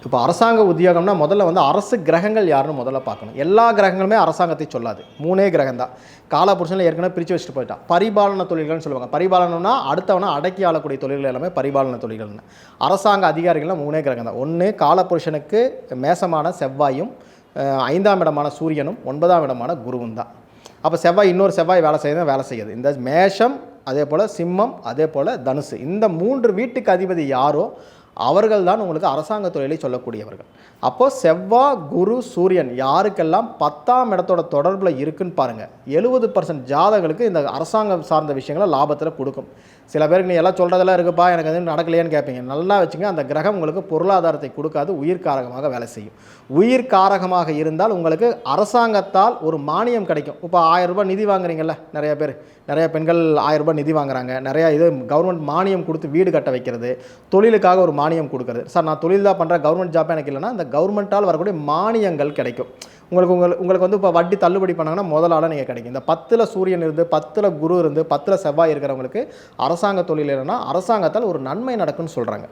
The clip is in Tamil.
இப்போ அரசாங்க உத்தியோகம்னா முதல்ல வந்து அரசு கிரகங்கள் யாருன்னு முதல்ல பார்க்கணும். எல்லா கிரகங்களுமே அரசாங்கத்தை சொல்லாது. 3 கிரகம் தான். காலபுருஷனில் ஏற்கனவே பிரித்து வச்சுட்டு போயிட்டான். பரிபாலன தொழில்கள்னு சொல்லுவாங்க. பரிபாலனம்னா அடுத்தவனை அடக்கி ஆளக்கூடிய தொழில்கள் எல்லாமே பரிபாலன தொழில்கள்னு. அரசாங்க அதிகாரிகள்லாம் 3 கிரகம் தான். ஒன்று காலபுருஷனுக்கு மேசமான செவ்வாயும் 5ஆம் இடமான சூரியனும் 9ஆம் இடமான குருவும் தான். அப்போ செவ்வாய் இன்னொரு செவ்வாய் வேலை செய்யுது. இந்த மேஷம், அதே போல் சிம்மம், அதே போல் தனுசு, இந்த 3 வீட்டுக்கு அதிபதி யாரோ அவர்கள் தான் உங்களுக்கு அரசாங்க தொழிலை சொல்லக்கூடியவர்கள். அப்போது செவ்வாய், குரு, சூரியன் யாருக்கெல்லாம் 10ஆம் இடத்தோட தொடர்பில் இருக்குன்னு பாருங்கள். 70% ஜாதகங்களுக்கு இந்த அரசாங்கம் சார்ந்த விஷயங்களை லாபத்தில் கொடுக்கும். சில பேருக்கு நீ எல்லாம் சொல்கிறதெல்லாம் இருக்குப்பா, எனக்கு எதுவும் நடக்கலையான்னு கேட்பீங்க. நல்லா வச்சுங்க, அந்த கிரகம் உங்களுக்கு பொருளாதாரத்தை கொடுக்காது, உயிர்காரகமாக வேலை செய்யும். உயிர்காரகமாக இருந்தால் உங்களுக்கு அரசாங்கத்தால் ஒரு மானியம் கிடைக்கும். இப்போ 1000 ரூபாய் நிதி வாங்குறீங்கல்ல, நிறைய பெண்கள் 1000 ரூபாய் நிதி வாங்குறாங்க. நிறையா இது கவர்மெண்ட் மானியம் கொடுத்து வீடு கட்ட வைக்கிறது, தொழிலுக்காக ஒரு மானியம் கொடுக்குறது. சார் நான் தொழில் தான் பண்ணுறேன், கவர்மெண்ட் ஜாப் எனக்கு இல்லைன்னா அந்த கவர்மெண்ட்டால் வரக்கூடிய மானியங்கள் கிடைக்கும். உங்களுக்கு வந்து இப்போ வட்டி தள்ளுபடி பண்ணாங்கன்னா முதலால் நீங்கள் கிடைக்கும். இந்த 10ல் சூரியன் இருந்து, 10ல் குரு இருந்து, 10ல் செவ்வாய் இருக்கிறவங்களுக்கு அரசாங்க தொழில் இல்லைன்னா அரசாங்கத்தால் ஒரு நன்மை நடக்குன்னு சொல்கிறாங்க.